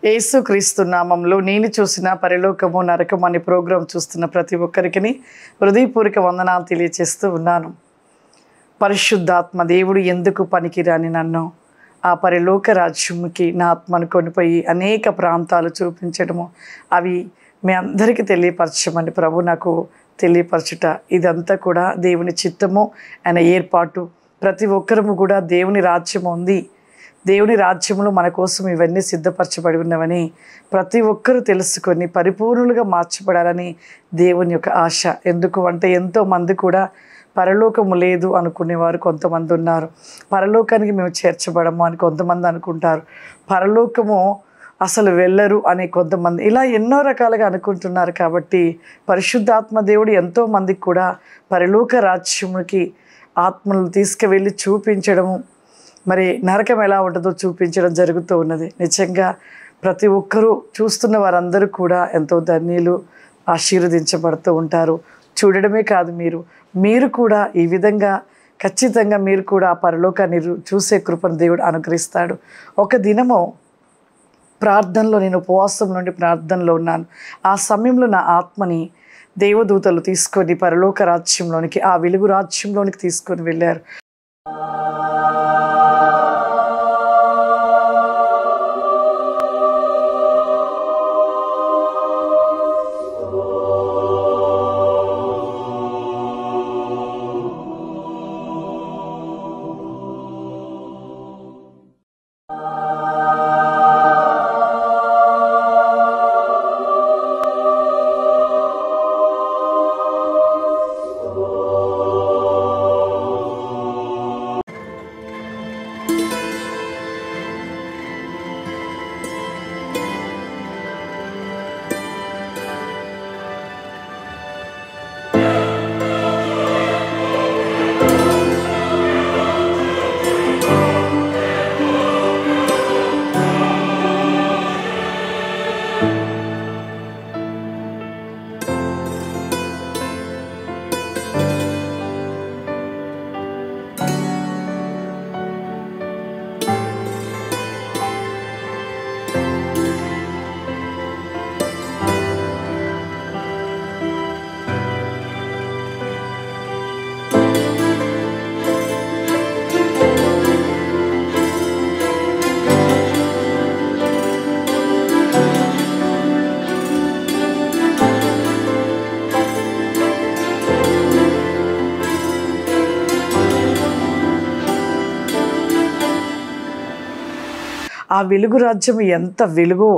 యేసుక్రీస్తు నామంలో నేను చూసిన పరలోకము నరకం అనే ప్రోగ్రాం చూస్తున్న ప్రతి ఒక్కరికి హృదయపూర్వక వందనాలు తెలియజేస్తూ ఉన్నాను. పరిశుద్ధాత్మ దేవుడు ఎందుకు పనికిరాని నన్ను ఆ పరలోక రాజ్యముకి నా ఆత్మను కొనిపోయి అనేక ప్రాంతాలు చూపించడము, అవి మీ అందరికీ తెలియపరచమని ప్రభు నాకు తెలియపరచుట, ఇదంతా కూడా దేవుని చిత్తము, ఆయన ఏర్పాటు. ప్రతి ఒక్కరము కూడా దేవుని రాజ్యం ఉంది, దేవుని రాజ్యంలో మన కోసం ఇవన్నీ సిద్ధపరచబడి ఉన్నవని ప్రతి ఒక్కరూ తెలుసుకొని పరిపూర్ణులుగా మార్చబడాలని దేవుని యొక్క ఆశ. ఎందుకు అంటే ఎంతోమంది కూడా పరలోకము లేదు అనుకునేవారు కొంతమంది ఉన్నారు. పరలోకానికి మేము చేర్చబడము అని కొంతమంది అనుకుంటారు. పరలోకము అసలు వెళ్ళరు అనే కొంతమంది, ఇలా ఎన్నో రకాలుగా అనుకుంటున్నారు. కాబట్టి పరిశుద్ధాత్మ దేవుడు ఎంతోమందికి కూడా పరలోక రాజ్యముకి ఆత్మలు తీసుకువెళ్ళి చూపించడము, మరి నరకం ఎలా ఉంటుందో చూపించడం జరుగుతూ ఉన్నది. నిజంగా ప్రతి ఒక్కరూ చూస్తున్న వారందరూ కూడా ఎంతో ధన్యులు, ఆశీర్వదించబడుతూ ఉంటారు. చూడడమే కాదు, మీరు కూడా ఈ విధంగా ఖచ్చితంగా మీరు కూడా ఆ పరలోకాన్ని చూసే కృపను దేవుడు అనుగ్రహిస్తాడు. ఒక దినము ప్రార్థనలో, నేను ఉపవాసం నుండి ప్రార్థనలో ఉన్నాను. ఆ సమయంలో నా ఆత్మని దేవదూతలు తీసుకొని పరలోక రాజ్యంలోనికి, ఆ వెలుగు రాజ్యంలోనికి తీసుకొని వెళ్ళారు. ఆ వెలుగు రాజ్యం ఎంత వెలుగో,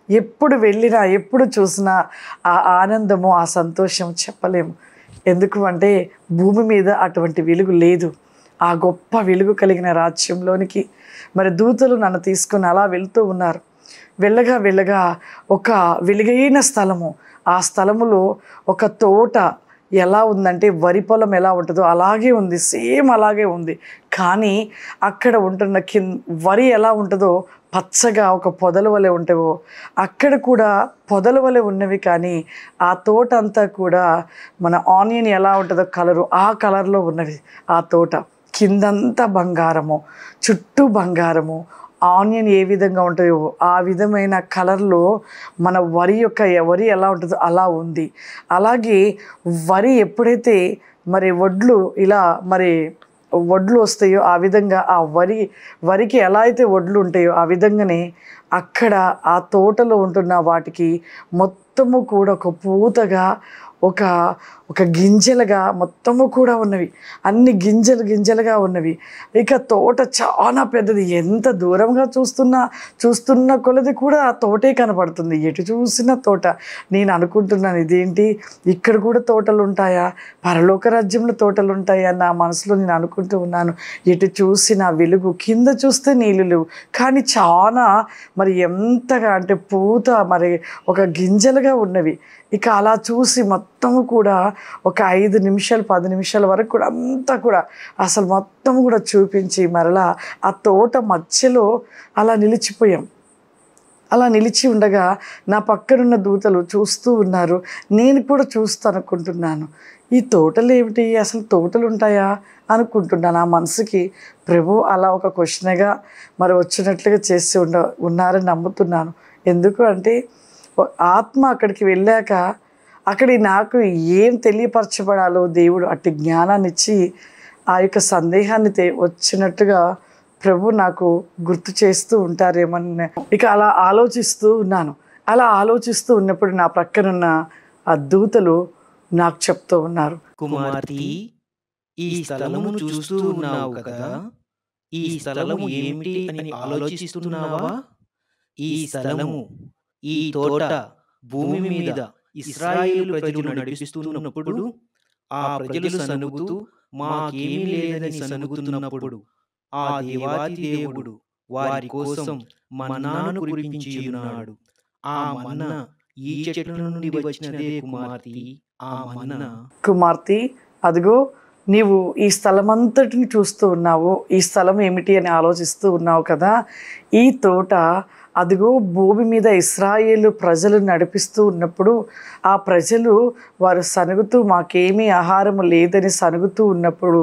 ఎప్పుడు వెళ్ళినా ఎప్పుడు చూసినా ఆ ఆనందము, ఆ సంతోషం చెప్పలేము. ఎందుకు అంటే భూమి మీద అటువంటి వెలుగు లేదు. ఆ గొప్ప వెలుగు కలిగిన రాజ్యంలోనికి మరి దూతలు నన్ను తీసుకొని అలా వెళ్తూ ఉన్నారు. వెళ్ళగా వెళ్ళగా ఒక వెలుగైన స్థలము, ఆ స్థలములో ఒక తోట ఎలా ఉందంటే వరి పొలం ఎలా ఉంటుందో అలాగే ఉంది, సేమ్ అలాగే ఉంది. కానీ అక్కడ ఉంటున్న వరి ఎలా ఉంటుందో పచ్చగా ఒక పొదల వలె ఉంటావో, అక్కడ కూడా పొదల వలె ఉన్నవి. కానీ ఆ తోట అంతా కూడా మన ఆనియన్ ఎలా ఉంటుందో కలరు, ఆ కలర్లో ఉన్నవి. ఆ తోట కిందంతా బంగారము, చుట్టూ బంగారము. ఆనియన్ ఏ విధంగా ఉంటాయో ఆ విధమైన కలర్లో మన వరి ఎలా ఉంటుందో అలా ఉంది. అలాగే వరి ఎప్పుడైతే మరి వడ్లు వస్తాయో ఆ విధంగా ఆ వరికి ఎలా అయితే వడ్లు ఉంటాయో ఆ విధంగానే అక్కడ ఆ తోటలో ఉంటున్న వాటికి మొత్తము కూడా ఒక పూతగా, ఒక గింజలుగా మొత్తము కూడా ఉన్నవి. అన్ని గింజలుగా ఉన్నవి. ఇక తోట చాలా పెద్దది. ఎంత దూరంగా చూస్తున్న కొలది కూడా ఆ తోటే కనపడుతుంది. ఎటు చూసిన తోట. నేను అనుకుంటున్నాను, ఇదేంటి ఇక్కడ కూడా తోటలు ఉంటాయా, పరలోక రాజ్యంలో తోటలు ఉంటాయా నా మనసులో నేను అనుకుంటూ ఉన్నాను. ఎటు చూసిన వెలుగు, కింద చూస్తే నీళ్ళు లేవు, కానీ చాలా మరి ఎంతగా అంటే పూత మరి ఒక గింజలుగా ఉన్నవి. ఇక అలా చూసి మొత్తము కూడా ఒక 5 నిమిషాలు 10 నిమిషాల వరకు కూడా అంతా కూడా అసలు మొత్తం కూడా చూపించి మరలా ఆ తోట మధ్యలో అలా నిలిచిపోయాం. అలా నిలిచి ఉండగా నా పక్కనున్న దూతలు చూస్తూ ఉన్నారు. నేను కూడా చూస్తానుకుంటున్నాను, ఈ తోటలు ఏమిటి, అసలు తోటలు ఉంటాయా అనుకుంటున్నాను. ఆ మనసుకి ప్రభు అలా ఒక క్వశ్చన్గా మరి వచ్చినట్లుగా చేసి ఉన్నారని నమ్ముతున్నాను. ఎందుకు అంటే ఆత్మ అక్కడికి వెళ్ళాక అక్కడి నాకు ఏం తెలియపరచబడాలో దేవుడు అట్టి జ్ఞానాన్ని ఇచ్చి ఆ యొక్క సందేహాన్ని వచ్చినట్టుగా ప్రభు నాకు గుర్తు చేస్తూ ఉంటారేమని ఇక అలా ఆలోచిస్తూ ఉన్నాను. అలా ఆలోచిస్తూ ఉన్నప్పుడు నా ప్రక్కనున్న ఆ దూతలు నాకు చెప్తూ ఉన్నారు, కుమార్తె, ఈ స్థలమును చూస్తూ ఉన్నావు కదా, ఈ స్థలము ఏమిటి అని ఆలోచిస్తున్నావా? ఈ స్థలము, ఈ తోట భూమి మీద ఇశ్రాయేలు ప్రజలు నడిపిస్తున్నప్పుడు ఆ ప్రజలు సనుగుతూ మాకేమీ లేదని సనుగుతున్నప్పుడు ఆ దేవాది దేవుడు వారి కోసం మన్నాను కురిపించియున్నాడు. ఆ మన్నా ఈ చెట్ల నుండి వచ్చినదే కుమార్తె. ఆ మన్నా కుమార్తె, అదిగో నీవు ఈ స్థలమంతటిని చూస్తూ ఉన్నావు, ఈ స్థలం ఏమిటి అని ఆలోచిస్తూ ఉన్నావు కదా. ఈ తోట అదిగో భూమి మీద ఇశ్రాయేలు ప్రజలు నడిపిస్తూ ఉన్నప్పుడు ఆ ప్రజలు వారు సనుగుతూ మాకేమీ ఆహారం లేదని సనుగుతూ ఉన్నప్పుడు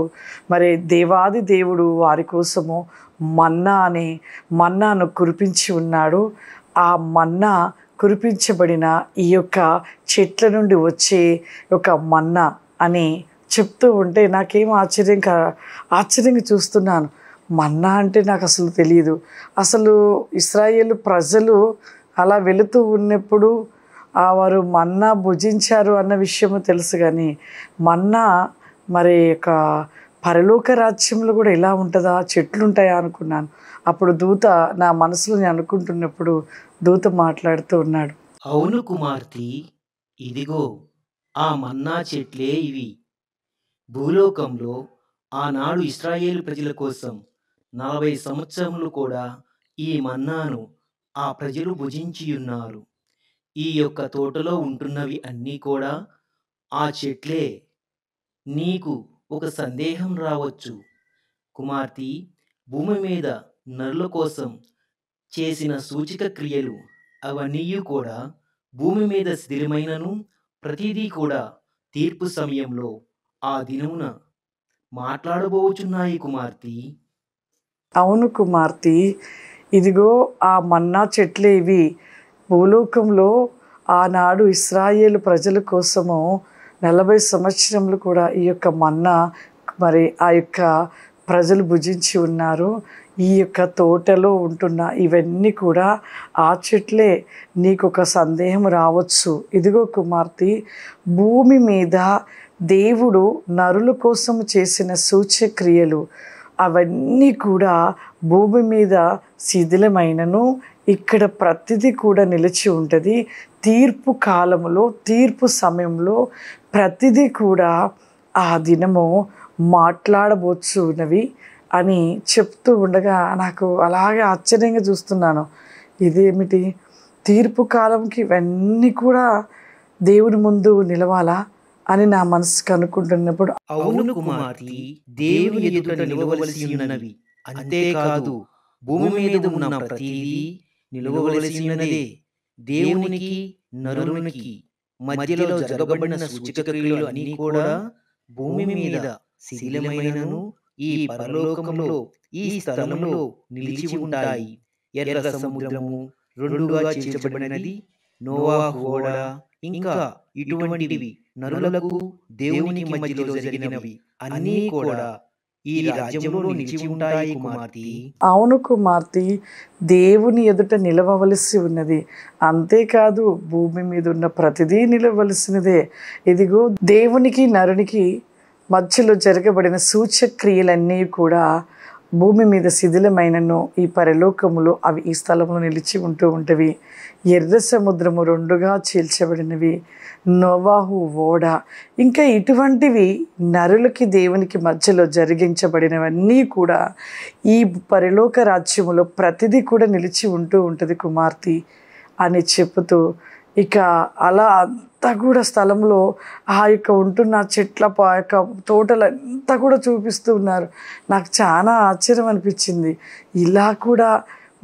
మరి దేవాది దేవుడు వారి కోసము మన్నాను కురిపించి ఉన్నాడు. ఆ మన్నా కురిపించబడిన ఈ యొక్క చెట్ల నుండి వచ్చే ఒక మన్నా అని చెప్తూ ఉంటే నాకేం ఆశ్చర్యంగా చూస్తున్నాను. మన్నా అంటే నాకు అసలు తెలియదు. అసలు ఇశ్రాయేలు ప్రజలు అలా వెళుతూ ఉన్నప్పుడు వారు మన్నా భుజించారు అన్న విషయము తెలుసు, కానీ మన్నా మరి యొక్క పరలోక రాజ్యంలో కూడా ఇలా ఉంటుందా, చెట్లు ఉంటాయా అనుకున్నాను. అప్పుడు దూత నా మనసులో నేను అనుకుంటున్నప్పుడు దూత మాట్లాడుతూ ఉన్నాడు, అవును కుమార్తె, ఇదిగో ఆ మన్నా చెట్లే ఇవి. భూలోకంలో ఆనాడు ఇశ్రాయేలు ప్రజల కోసం 40 సంవత్సరములు కూడా ఈ మన్నాను ఆ ప్రజలు భుజించియున్నారు. ఈ యొక్క తోటలో ఉంటున్నవి అన్నీ కూడా ఆ చెట్లే. నీకు ఒక సందేహం రావచ్చు కుమార్తె, భూమి మీద నరుల కోసం చేసిన సూచక క్రియలు అవన్నీ కూడా భూమి మీద స్థిరమైనను ప్రతిదీ కూడా తీర్పు సమయంలో ఆ దినమున మాట్లాడబోచున్నాయి కుమార్తె. అవును కుమార్తె, ఇదిగో ఆ మన్నా చెట్లే ఇవి. భూలోకంలో ఆనాడు ఇశ్రాయేలు ప్రజల కోసము 40 సంవత్సరములు కూడా ఈ యొక్క మన్నా మరి ఆ యొక్క ప్రజలు భుజించి ఉన్నారు. ఈ యొక్క తోటలో ఉంటున్న ఇవన్నీ కూడా ఆ చెట్లే. నీకు ఒక సందేహం రావచ్చు, ఇదిగో కుమార్తె, భూమి మీద దేవుడు నరుల కోసం చేసిన సూచక్రియలు అవన్నీ కూడా భూమి మీద శిథిలమైనను ఇక్కడ ప్రతిదీ కూడా నిలిచి ఉంటుంది. తీర్పు కాలములో, తీర్పు సమయంలో ప్రతిదీ కూడా ఆ దినము మాట్లాడబోచున్నవి అని చెప్తూ ఉండగా నాకు అలాగే ఆశ్చర్యంగా చూస్తున్నాను. ఇదేమిటి, తీర్పు కాలంకి ఇవన్నీ కూడా దేవుని ముందు నిలవాలా అని నా మనసుకు అనుకుంటున్నప్పుడు, అవును కుమార్తె, దేవుని ఎదుట నిలవవలసి ఉన్నవి. అంతేకాదు, భూమి మీద ఉన్న ప్రతిదీ నిలవవలసి ఉన్నదే. దేవునికి నరునికి మధ్యలో జరగబడిన సూచక క్రియలు అన్నీ కూడా భూమి మీద శిథిలమైనను ఈ పరలోకములో ఈ స్థలములో నిలిచి ఉంటాయి. ఎర్ర సముద్రము రెండుగా చీల్చబడినది, నోవాహు ఓడ, ఇంకా ఇటువంటివి నరులకు దేవునికి మధ్యలో జరిగినవి అన్నీ కూడా ఈ రాజ్యంలో నిలిచి ఉంటాయి కుమార్తె. అవును కుమార్తె, దేవుని ఎదుట నిలవవలసి ఉన్నది. అంతేకాదు, భూమి మీద ఉన్న ప్రతిదీ నిలవలసినదే. ఇదిగో దేవునికి నరునికి మధ్యలో జరగబడిన సూచక్రియలన్నీ కూడా భూమి మీద శిథిలమైనను ఈ పరలోకములో అవి ఈ స్థలంలో నిలిచి ఉంటూ ఉంటవి. ఎర్ర సముద్రము రెండుగా చీల్చబడినవి, నోవాహు ఓడ, ఇంకా ఇటువంటివి నరులకి దేవునికి మధ్యలో జరిగించబడినవన్నీ కూడా ఈ పరలోక రాజ్యములో ప్రతిదీ కూడా నిలిచి ఉంటూ ఉంటుంది కుమార్తె అని చెబుతూ, ఇక అలా అంతా కూడా స్థలంలో ఆ యొక్క ఉంటున్న చెట్ల యొక్క తోటలు అంతా కూడా చూపిస్తూ ఉన్నారు. నాకు చాలా ఆశ్చర్యం అనిపించింది. ఇలా కూడా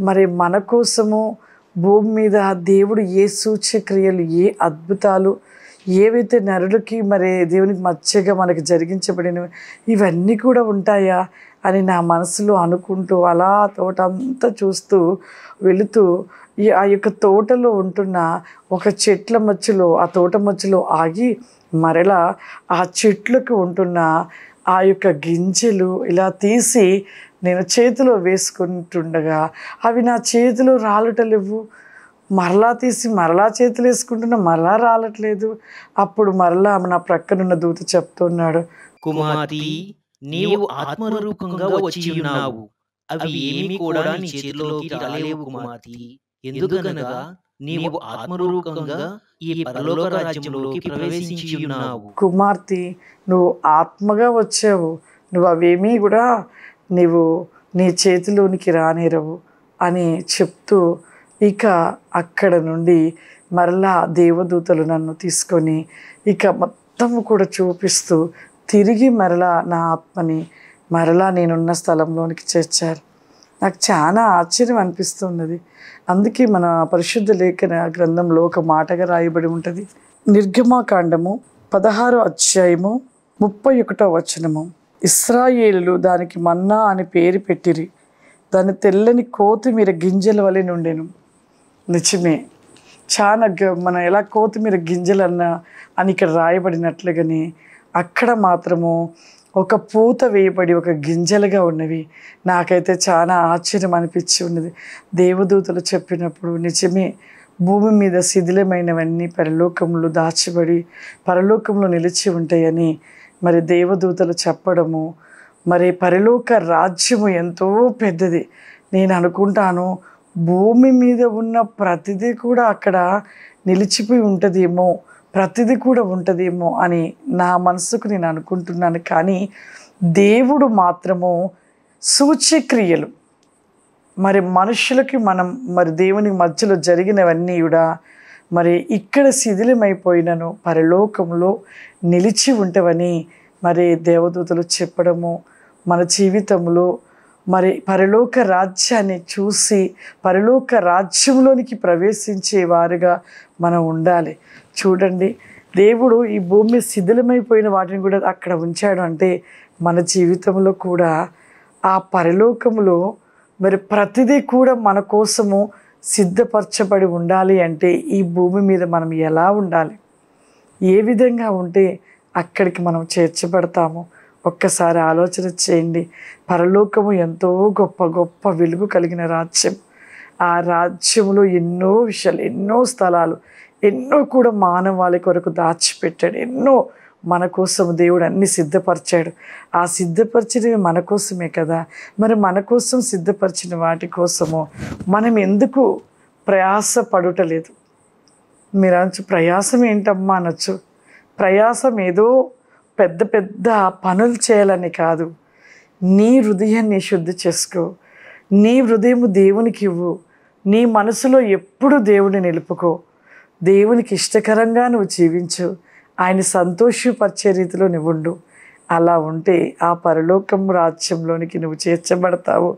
మరి మన కోసము భూమి మీద దేవుడు ఏ సూచక్రియలు, ఏ అద్భుతాలు, ఏవైతే నరులకి మరి దేవునికి మధ్యగా మనకి జరిగించబడినవి ఇవన్నీ కూడా ఉంటాయా అని నా మనసులో అనుకుంటూ అలా తోట అంతా చూస్తూ వెళుతూ ఆ యొక్క తోటలో ఉంటున్న ఒక చెట్ల మధ్యలో, ఆ తోట మధ్యలో ఆగి మరలా ఆ చెట్లకు ఉంటున్న ఆ యొక్క గింజలు ఇలా తీసి నేను చేతిలో వేసుకుంటుండగా అవి నా చేతిలో రాలటలేవు. మరలా తీసి మరలా చేతులు వేసుకుంటున్నా, మరలా రాలట్లేదు. అప్పుడు మరలా నా ప్రక్కనున్న దూత చెప్తున్నాడు, కుమార్తె, నీవు ఆత్మరూపకంగా వచ్చి ఉన్నావు. అవి ఏమీ కూడా నీ చేతిలోకి రాలేవు కుమార్తె. ఎందుకనగా నీవు ఆత్మరూపకంగా ఈ పరలోక రాజ్యంలోకి ప్రవేశించి ఉన్నావు. కుమార్తె, నువ్వు ఆత్మగా వచ్చావు, నువ్వు అవేమీ కూడా నీవు నీ చేతిలోనికి రానేరవు అని చెప్తూ ఇక అక్కడ నుండి మరలా దేవదూతలు నన్ను తీసుకొని ఇక మొత్తం కూడా చూపిస్తూ తిరిగి మరలా నా ఆత్మని మరలా నేనున్న స్థలంలోనికి చేర్చారు. నాకు చాలా ఆశ్చర్యం అనిపిస్తున్నది. అందుకే మన పరిశుద్ధ లేఖన గ్రంథంలో ఒక మాటగా రాయబడి ఉంటుంది. నిర్గమాకాండము 16వ అధ్యాయము 31వ వచనము. ఇశ్రాయేలులు దానికి మన్నా అని పేరు పెట్టిరి, దాని తెల్లని కొత్తిమీర గింజల వలె నుండెను. నిజమే, చాలా మనం ఎలా కొత్తిమీర గింజలన్నా అని ఇక్కడ రాయబడినట్లుగానే అక్కడ మాత్రము ఒక పూత వేయబడి ఒక గింజలుగా ఉన్నవి. నాకైతే చాలా ఆశ్చర్యం అనిపించి ఉన్నది దేవదూతలు చెప్పినప్పుడు. నిజమే, భూమి మీద శిథిలమైనవన్నీ పరలోకంలో దాచబడి పరలోకంలో నిలిచి ఉంటాయని మరి దేవదూతలు చెప్పడము. మరి పరలోక రాజ్యము ఎంతో పెద్దది. నేను అనుకుంటాను భూమి మీద ఉన్న ప్రతిదీ కూడా అక్కడ నిలిచిపోయి ఉంటుందేమో, ప్రతిదీ కూడా ఉంటుందేమో అని నా మనసుకు నేను అనుకుంటున్నాను. కానీ దేవుడు మాత్రము సూచ్యక్రియలు మరి మనుషులకి మరి దేవుని మధ్యలో జరిగినవన్నీ కూడా మరి ఇక్కడ శిథిలమైపోయినను పరలోకంలో నిలిచి ఉంటవని మరి దేవదూతలు చెప్పడము. మన జీవితంలో మరి పరలోక రాజ్యాన్ని చూసి పరలోక రాజ్యంలోనికి ప్రవేశించే వారుగా మనం ఉండాలి. చూడండి, దేవుడు ఈ భూమి శిథిలమైపోయిన వాటిని కూడా అక్కడ ఉంచాడు అంటే మన జీవితంలో కూడా ఆ పరలోకంలో మరి ప్రతిదీ కూడా మన కోసము సిద్ధపరచబడి ఉండాలి. అంటే ఈ భూమి మీద మనం ఎలా ఉండాలి, ఏ విధంగా ఉంటే అక్కడికి మనం చేర్చబడతాము. ఒక్కసారి ఆలోచన చేయండి. పరలోకము ఎంతో గొప్ప గొప్ప వెలుగు కలిగిన రాజ్యం. ఆ రాజ్యంలో ఎన్నో విషయాలు, ఎన్నో స్థలాలు, ఎన్నో కూడా మానవాళి కొరకు దాచిపెట్టాడు. ఎన్నో మన కోసం దేవుడు అన్ని సిద్ధపరిచాడు. ఆ సిద్ధపరిచినవి మన కోసమే కదా. మరి మన కోసం సిద్ధపరిచిన వాటి కోసము మనం ఎందుకు ప్రయాస పడుటలేదు? మీరు అనొచ్చు, ప్రయాసం ఏంటమ్మా అనొచ్చు. ప్రయాసం ఏదో పెద్ద పెద్ద పనులు చేయాలని కాదు. నీ హృదయాన్ని శుద్ధి చేసుకో, నీ హృదయము దేవునికి ఇవ్వు, నీ మనసులో ఎప్పుడు దేవుడిని నిలుపుకో, దేవునికి ఇష్టకరంగా నువ్వు జీవించు, ఆయన సంతోషపరిచే రీతిలో నువ్వు ఉండు. అలా ఉంటే ఆ పరలోకం రాజ్యంలోనికి నువ్వు చేర్చబడతావు.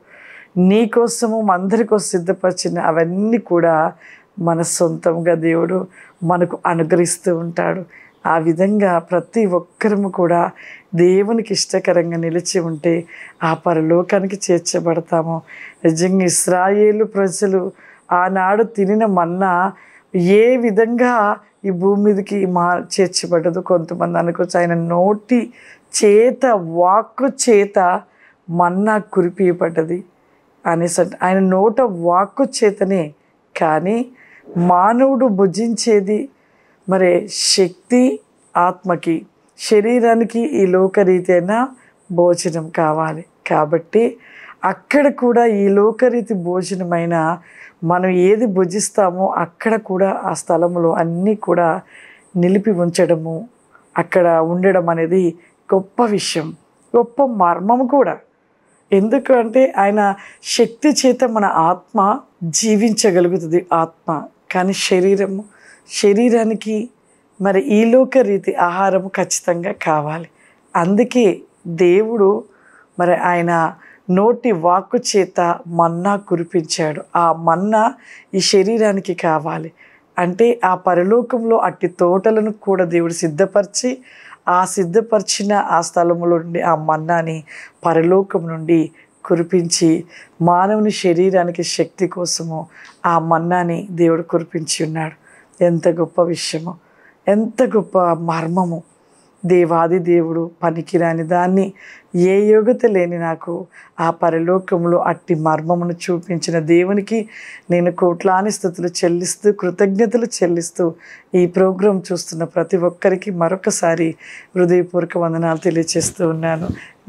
నీ కోసము అందరి కోసం సిద్ధపరిచిన అవన్నీ కూడా మన సొంతంగా దేవుడు మనకు అనుగ్రహిస్తూ ఉంటాడు. ఆ విధంగా ప్రతి ఒక్కరము కూడా దేవునికి ఇష్టకరంగా నిలిచి ఉంటే ఆ పరలోకానికి చేర్చబడతాము. నిజంగా ఇశ్రాయేలు ప్రజలు ఆనాడు తినిన మన్నా ఏ విధంగా ఈ భూమి మీదకి చేర్చబడ్డదు. కొంతమంది అనుకోవచ్చు ఆయన నోటి చేత, వాక్కు చేత మన్నా కురిపియబడ్డది అనేసి. ఆయన నోట వాక్కు చేతనే, కానీ మానవుడు భుజించేది మరి శక్తి ఆత్మకి, శరీరానికి ఈ లోకరీతైన భోజనం కావాలి. కాబట్టి అక్కడ కూడా ఈ లోకరీతి భోజనమైన మనం ఏది భుజిస్తామో అక్కడ కూడా ఆ స్థలంలో అన్నీ కూడా నిలిపి ఉంచడము, అక్కడ ఉండడం అనేది గొప్ప విషయం, గొప్ప మర్మం కూడా. ఎందుకంటే ఆయన శక్తి చేత మన ఆత్మ జీవించగలుగుతుంది ఆత్మ. కానీ శరీరానికి మరి ఈ లోక రీతి ఆహారం ఖచ్చితంగా కావాలి. అందుకే దేవుడు మరి ఆయన నోటి వాక్కు చేత మన్నా కురిపించాడు. ఆ మన్నా ఈ శరీరానికి కావాలి. అంటే ఆ పరలోకంలో అట్టి తోటలను కూడా దేవుడు సిద్ధపరిచి, ఆ సిద్ధపరిచిన ఆ స్థలంలో నుండి ఆ మన్నాని పరలోకం నుండి కురిపించి మానవుని శరీరానికి శక్తి కోసము ఆ మన్నాని దేవుడు కురిపించి ఉన్నాడు. ఎంత గొప్ప విషయము, ఎంత గొప్ప మర్మము. దేవాది దేవుడు పనికిరాని దాన్ని, ఏ యోగ్యత లేని నాకు ఆ పరలోకంలో అట్టి మర్మమును చూపించిన దేవునికి నేను కోట్లాని స్తుతులు చెల్లిస్తూ, కృతజ్ఞతలు చెల్లిస్తూ ఈ ప్రోగ్రాం చూస్తున్న ప్రతి ఒక్కరికి మరొకసారి హృదయపూర్వక వందనాలు తెలియజేస్తూ ఉన్నాను.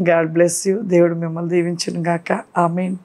God bless you. దేవుడు మిమ్మల్ని దీవించును గాక. ఆమేన్.